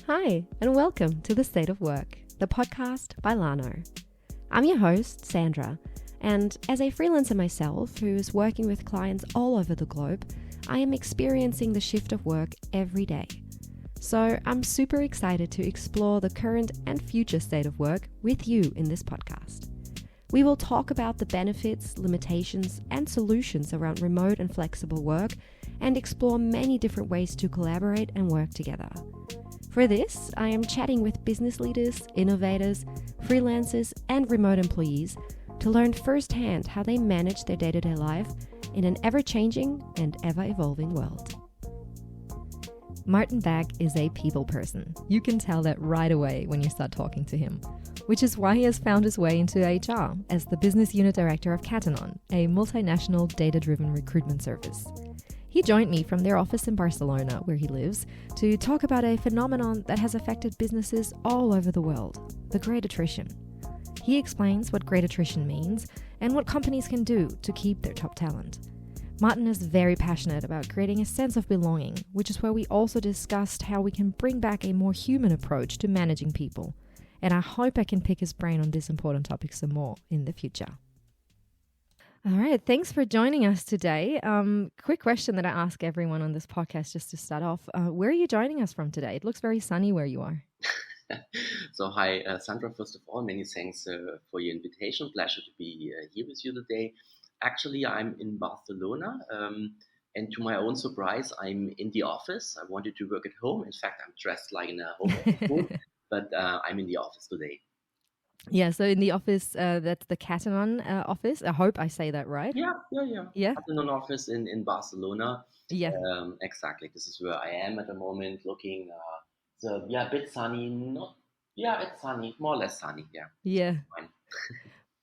Hi, and welcome to The State of Work, the podcast by Lano. I'm your host, Sandra, and as a freelancer myself who is working with clients all over the globe, I am experiencing the shift of work every day. So I'm super excited to explore the current and future state of work with you in this podcast. We will talk about the benefits, limitations, and solutions around remote and flexible work and explore many different ways to collaborate and work together. For this, I am chatting with business leaders, innovators, freelancers, and remote employees to learn firsthand how they manage their day-to-day life in an ever-changing and ever-evolving world. Martin Beck is a people person. You can tell that right away when you start talking to him, which is why he has found his way into HR as the business unit director of Catenon, a multinational data-driven recruitment service. He joined me from their office in Barcelona, where he lives, to talk about a phenomenon that has affected businesses all over the world, the great attrition. He explains what great attrition means and what companies can do to keep their top talent. Martin is very passionate about creating a sense of belonging, which is where we also discussed how we can bring back a more human approach to managing people. And I hope I can pick his brain on this important topic some more in the future. All right, thanks for joining us today. Quick question that I ask everyone on this podcast just to start off. Where are you joining us from today? It looks very sunny where you are. So hi, Sandra, first of all, many thanks for your invitation. Pleasure to be here with you today. Actually, I'm in Barcelona, and to my own surprise, I'm in the office. I wanted to work at home. In fact, I'm dressed like in a home office mode, but I'm in the office today. Yeah, so in the office, that's the Catenon office. I hope I say that right. Yeah. Yeah? Catenon office in Barcelona. Yeah. Exactly. This is where I am at the moment, looking. So yeah, a bit sunny. It's sunny, more or less sunny. Yeah. Yeah. Fine.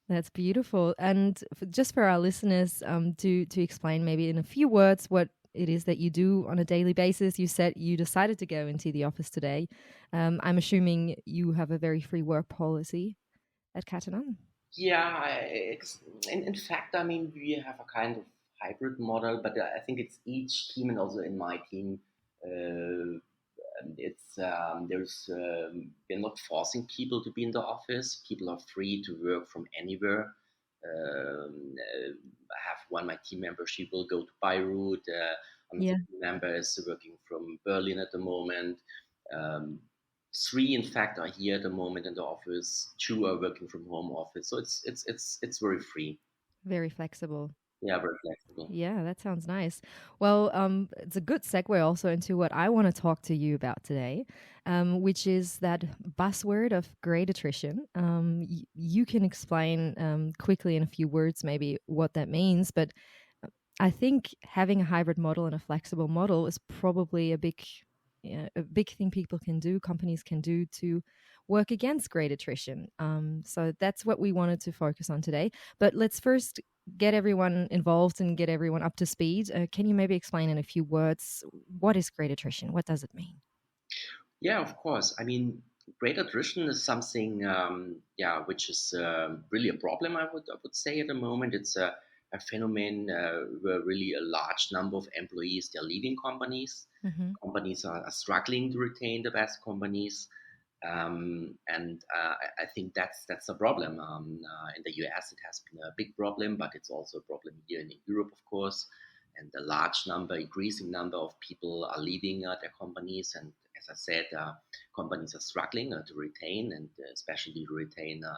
That's beautiful. And just for our listeners, to explain maybe in a few words what it is that you do on a daily basis. You said you decided to go into the office today. I'm assuming you have a very free work policy at Catenon. Yeah, in fact, I mean, we have a kind of hybrid model, but I think it's each team, and also in my team, we're not forcing people to be in the office. People are free to work from anywhere. I have my team member, she will go to Beirut. Another team member is working from Berlin at the moment. Three, in fact, are here at the moment in the office. Two are working from home office. So it's very free. Very flexible. Yeah, very flexible. Yeah, that sounds nice. Well, it's a good segue also into what I want to talk to you about today, which is that buzzword of great attrition. You can explain quickly in a few words maybe what that means, but I think having a hybrid model and a flexible model is probably a big thing people can do, companies can do to work against great attrition. So that's what we wanted to focus on today. But let's first get everyone involved and get everyone up to speed. Can you maybe explain in a few words, what is great attrition? What does it mean? Yeah, of course. I mean, great attrition is something, which is really a problem. I would say at the moment it's a phenomenon where really a large number of employees, they're leaving companies. Mm-hmm. Companies are struggling to retain the best companies. And I think that's a problem. In the US, it has been a big problem, but it's also a problem here in Europe, of course. And a increasing number of people are leaving their companies. And as I said, companies are struggling to retain, and especially to retain the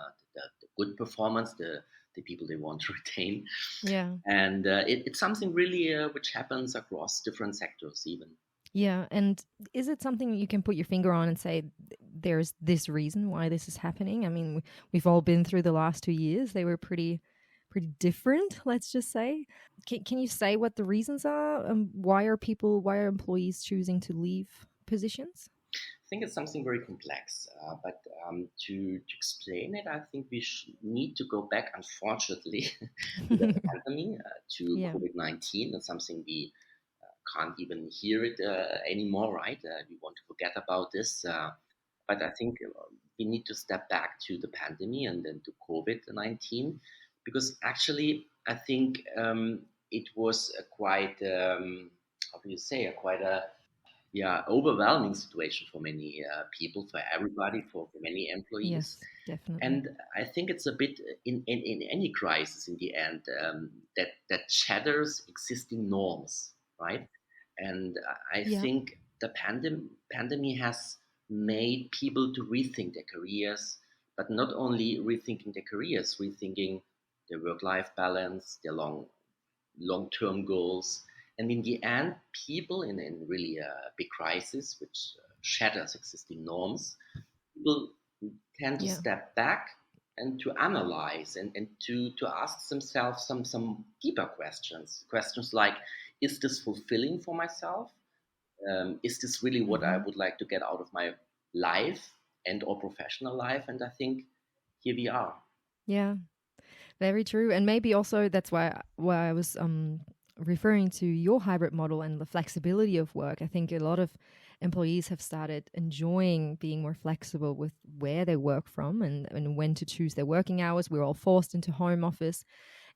good performance, the people they want to retain. Yeah. And it's something really which happens across different sectors even. Yeah. And is it something you can put your finger on and say, there's this reason why this is happening? I mean, we've all been through the last 2 years. They were pretty different, let's just say. Can you say what the reasons are? Why are employees choosing to leave positions? I think it's something very complex, but to explain it, I think we need to go back, unfortunately, to the pandemic, to COVID-19. It's something we can't even hear it anymore, right? We want to forget about this. But I think we need to step back to the pandemic and then to COVID-19, because actually I think it was a quite, overwhelming situation for many people, for everybody, for many employees. Yes, definitely. And I think it's a bit in any crisis in the end, that shatters existing norms, right? And I Yeah. think the pandemic has made people to rethink their careers, but not only rethinking their careers, rethinking their work-life balance, their long-term goals. And in the end, people in really a big crisis, which shatters existing norms, people tend to Yeah. step back and to analyze and to ask themselves some deeper questions like, is this fulfilling for myself? Is this really what I Hmm. would like to get out of my life and or professional life? And I think here we are. Yeah. Very true. And maybe also that's why I was referring to your hybrid model and the flexibility of work. I think a lot of employees have started enjoying being more flexible with where they work from and when to choose their working hours. We're all forced into home office.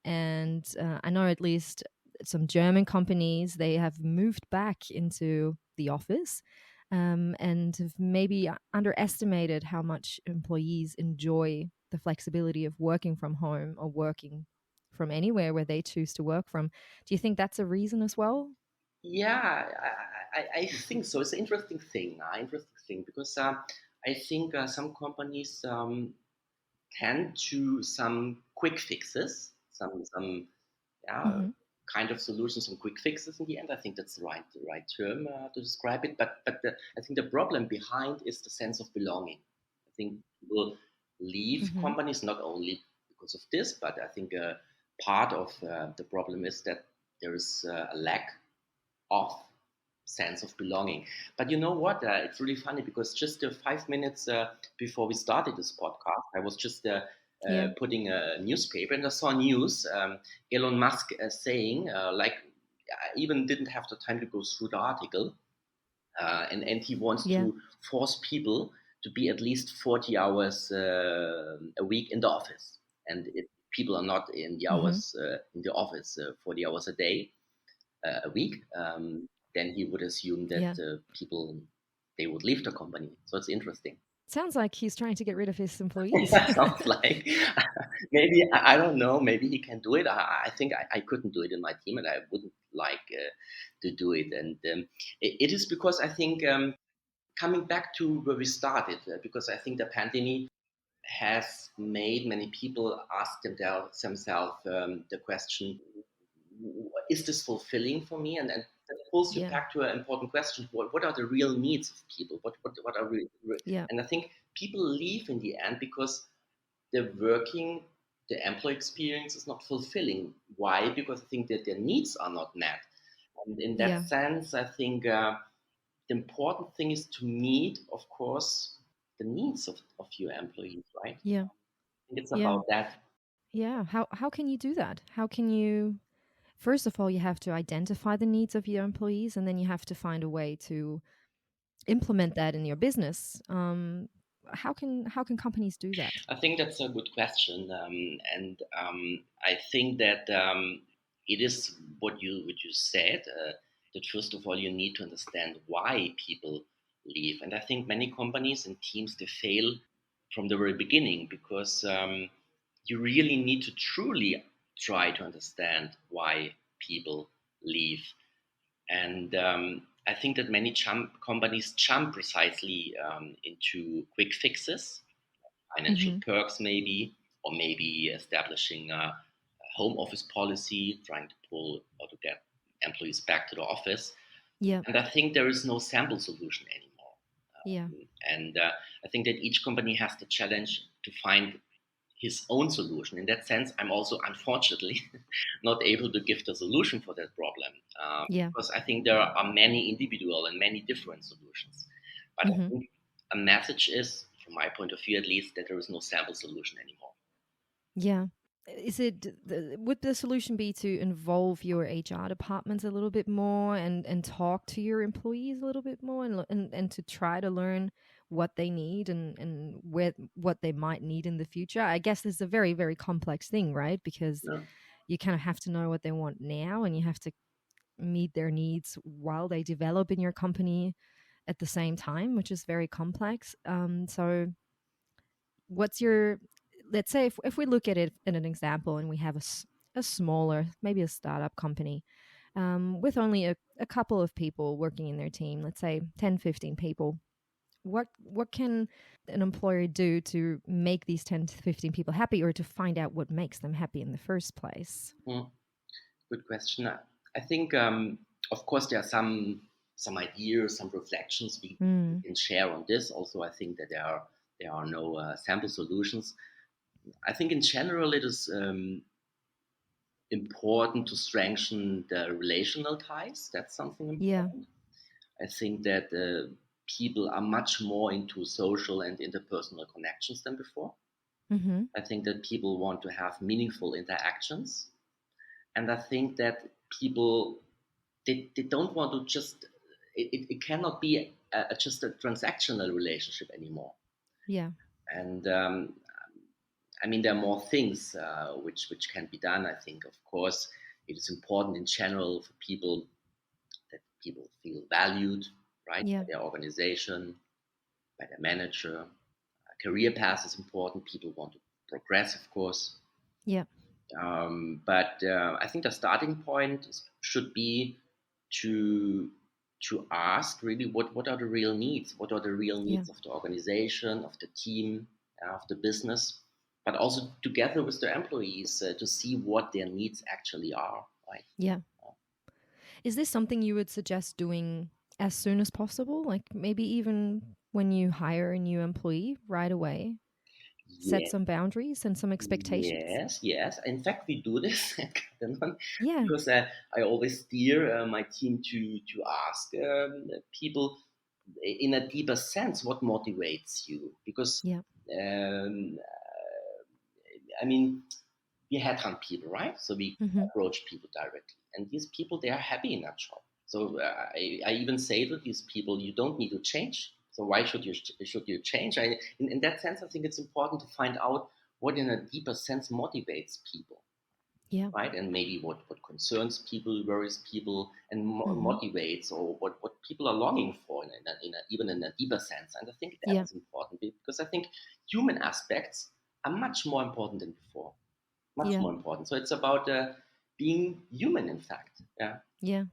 And I know at least some German companies, they have moved back into the office, and have maybe underestimated how much employees enjoy the flexibility of working from home or working from anywhere where they choose to work from. Do you think that's a reason as well? Yeah, I think so. It's an interesting thing because I think some companies tend to some quick fixes, some yeah, Hmm. kind of solutions, some quick fixes in the end. I think that's the right term to describe it. But I think the problem behind is the sense of belonging. I think people leave Hmm. companies not only because of this, but I think part of the problem is that there is a lack of sense of belonging. But you know what? It's really funny because just 5 minutes before we started this podcast, I was just Yeah. putting a newspaper and I saw news. Elon Musk saying, like, I even didn't have the time to go through the article, and he wants Yeah. to force people to be at least 40 hours a week in the office. And if people are not in the Hmm. hours in the office 40 hours a day, a week, then he would assume that Yeah. people they would leave the company. So it's interesting. Sounds like he's trying to get rid of his employees. Sounds like maybe I don't know. Maybe he can do it. I think I couldn't do it in my team, and I wouldn't like to do it. And it is because I think coming back to where we started, because I think the pandemic has made many people ask themselves the question, is this fulfilling for me? And that pulls you Yeah. back to an important question. What are the real needs of people? What are Yeah. and I think people leave in the end because the employee experience is not fulfilling. Why? Because I think that their needs are not met. And in that Yeah. sense, I think the important thing is to meet, of course, the needs of your employees, right? Yeah. I think it's Yeah. about that. Yeah. How can you do that? How can you First of all, you have to identify the needs of your employees, and then you have to find a way to implement that in your business. How can companies do that? I think that's a good question, and I think that it is what you said. That first of all, you need to understand why people leave, and I think many companies and teams they fail from the very beginning because you really need to truly try to understand why people leave. And I think that many companies jump precisely into quick fixes, financial Hmm. perks, maybe, or maybe establishing a home office policy, trying to pull or to get employees back to the office. Yeah. And I think there is no sample solution anymore. Yeah. And I think that each company has the challenge to find his own solution. In that sense, I'm also unfortunately not able to give the solution for that problem Yeah. because I think there are many individual and many different solutions. But I Hmm. think a message is, from my point of view at least, that there is no sample solution anymore. Yeah. Would the solution be to involve your HR departments a little bit more and talk to your employees a little bit more and to try to learn what they need and what they might need in the future? I guess this is a very, very complex thing, right? Because Yeah. you kind of have to know what they want now and you have to meet their needs while they develop in your company. at the same time, which is very complex. So what's your, let's say if we look at it in an example and we have a smaller, maybe a startup company with only a couple of people working in their team, let's say 10, 15 people, what can an employer do to make these 10 to 15 people happy, or to find out what makes them happy in the first place? Good question. I think, of course, there are some ideas, some reflections we can share on this. Also, I think that there are no sample solutions. I think in general it is important to strengthen the relational ties. That's something important. I think that people are much more into social and interpersonal connections than before. I think that people want to have meaningful interactions. And I think that people, they don't want to just, it cannot be just a transactional relationship anymore. Yeah. And I mean, there are more things which can be done. I think, of course, it is important in general for people that people feel valued, right, by their organization, by their manager. A career path is important. People want to progress, of course. Yeah. But I think the starting point should be to ask really what are the real needs, what are the real needs of the organization, of the team, of the business, but also together with the employees to see what their needs actually are. Right? Yeah. Is this something you would suggest doing as soon as possible? Like maybe even when you hire a new employee right away? Set some boundaries and some expectations? Yes. In fact, we do this at Catenon Yeah. because I always steer my team to ask people in a deeper sense what motivates you. Because, I mean, we headhunt people, right? So we approach people directly. And these people, they are happy in that job. So I even say to these people, you don't need to change. So why should you change? In that sense, I think it's important to find out what, in a deeper sense, motivates people, right? And maybe what concerns people, worries people, and motivates, or what people are longing for, even in a deeper sense. And I think that is important because I think human aspects are much more important than before, much more important. So it's about being human, in fact. Yeah.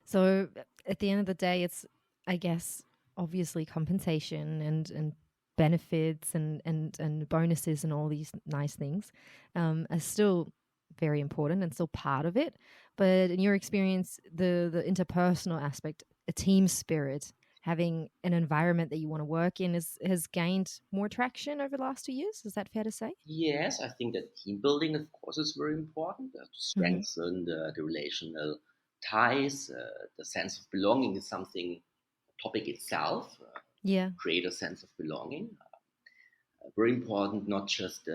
So at the end of the day, it's, I guess, obviously compensation and benefits and bonuses and all these nice things are still very important and still part of it. But in your experience, the interpersonal aspect, a team spirit, having an environment that you want to work in has gained more traction over the last 2 years. Is that fair to say? Yes, I think that team building, of course, is very important to strengthen the relational ties. The sense of belonging is something, a topic itself. Create a sense of belonging. Very important, not just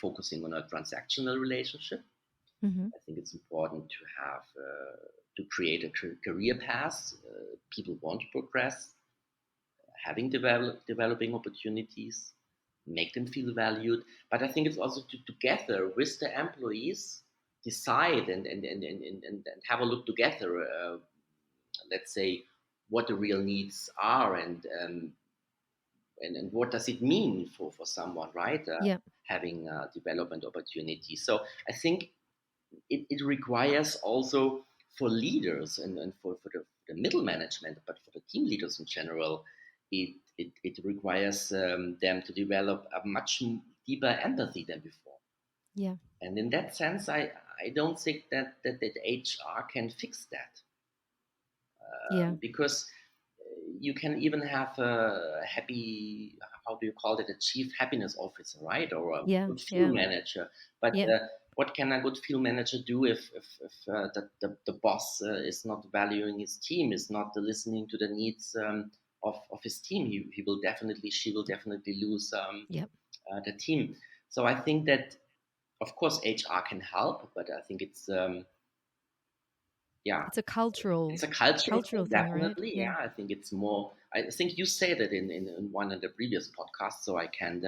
focusing on a transactional relationship. I think it's important to have to create a career path. People want to progress, having developing opportunities, make them feel valued. But I think it's also to together with the employees decide and have a look together. Let's say what the real needs are and what does it mean for someone, right? Having development opportunities. So I think it requires also for leaders and for the middle management, but for the team leaders in general, it requires them to develop a much deeper empathy than before. And in that sense, I don't think that HR can fix that. Because you can even have a happy, how do you call it, a chief happiness officer, right? Or a good field manager. But what can a good field manager do if the boss is not valuing his team, is not listening to the needs of his team? She will definitely lose the team. So I think that, of course, HR can help, but I think it's it's a cultural thing, definitely. Thing, right? I think it's more. I think you said it in one of the previous podcasts, so I can.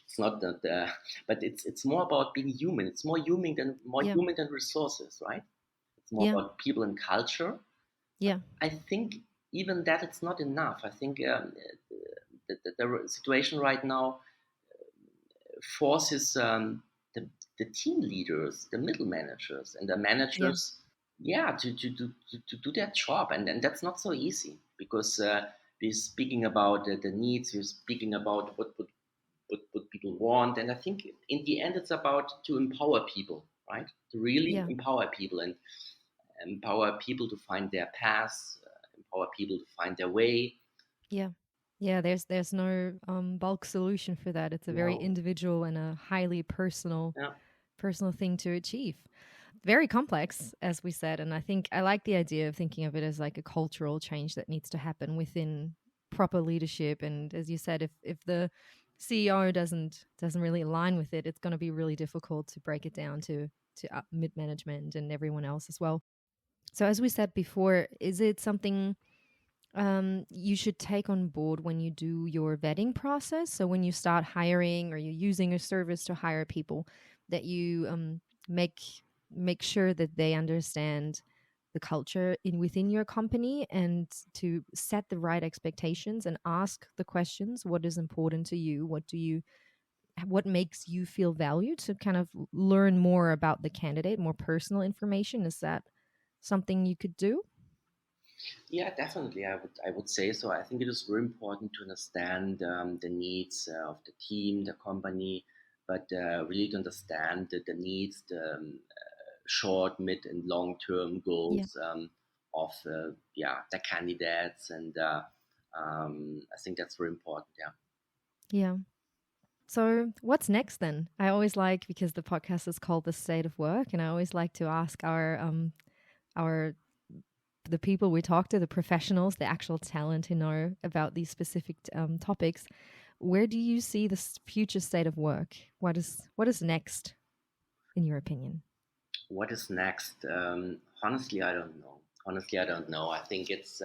It's not that, but it's more about being human. It's more human than resources, right? It's more about people and culture. I think even that it's not enough. I think the situation right now forces the team leaders, the middle managers, and the Yeah. managers, to do their job, and that's not so easy because we're speaking about the needs, we're speaking about what people want, and I think in the end it's about to empower people, right? To really Yeah. empower people and empower people to find their paths, empower people to find their way. Yeah. Yeah, there's no bulk solution for that. It's a very No, individual and a highly yeah, personal thing to achieve. Very complex, as we said, and I think I like the idea of thinking of it as like a cultural change that needs to happen within proper leadership. And as you said, if the CEO doesn't really align with it, it's going to be really difficult to break it down to mid management and everyone else as well. So as we said before, is it something you should take on board when you do your vetting process? So when you start hiring or you're using a service to hire people, that you make sure that they understand the culture within your company, and to set the right expectations and ask the questions: what is important to you? What makes you feel valued? To kind of learn more about the candidate, more personal information. Is that something you could do? yeah, definitely. I would say so. I think it is very important to understand the needs of the team, the company, but really to understand the needs, the short, mid, and long term Yeah. goals of the candidates, and I think that's very important. Yeah. Yeah. So, what's next then? I always like, because the podcast is called The State of Work, and I always like to ask our the people we talk to, the professionals, the actual talent who know about these specific topics, where do you see the future state of work? What is next, in your opinion? What is next? Honestly, I don't know. Honestly, I don't know. I think it's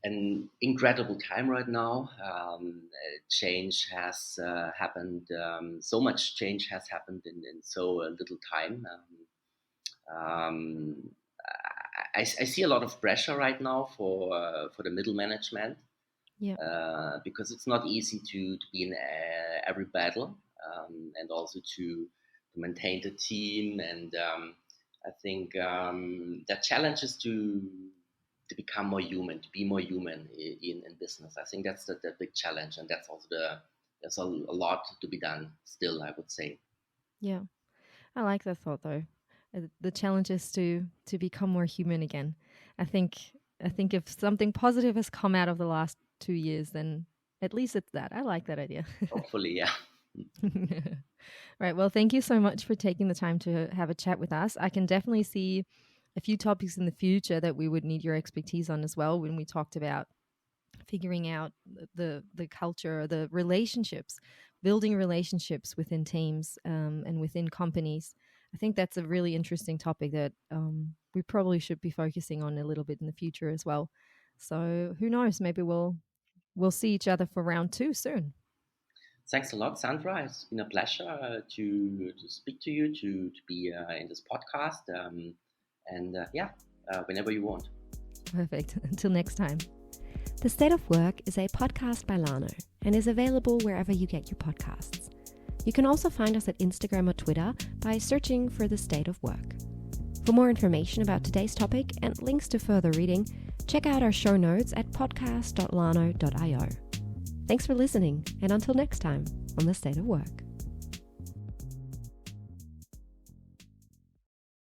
an incredible time right now. Change has happened. So much change has happened in so little time. I see a lot of pressure right now for the middle management Yeah. because it's not easy to be in every battle and also to maintain the team. And I think the challenge is to become more human, to be more human in business. I think that's the big challenge, and that's also there's a lot to be done still, I would say. Yeah. I like that thought though. The challenge is to become more human again. I think I think if something positive has come out of the last 2 years, then at least it's that. I like that idea. Hopefully, yeah. Right. Well, thank you so much for taking the time to have a chat with us. I can definitely see a few topics in the future that we would need your expertise on as well, when we talked about figuring out the culture, or the relationships, building relationships within teams, and within companies. I think that's a really interesting topic that we probably should be focusing on a little bit in the future as well. So who knows? Maybe we'll see each other for round 2 soon. Thanks a lot, Sandra. It's been a pleasure to speak to you, to be in this podcast, and whenever you want. Perfect. Until next time. The State of Work is a podcast by Lano and is available wherever you get your podcasts. You can also find us at Instagram or Twitter by searching for The State of Work. For more information about today's topic and links to further reading, check out our show notes at podcast.lano.io. Thanks for listening, and until next time on The State of Work.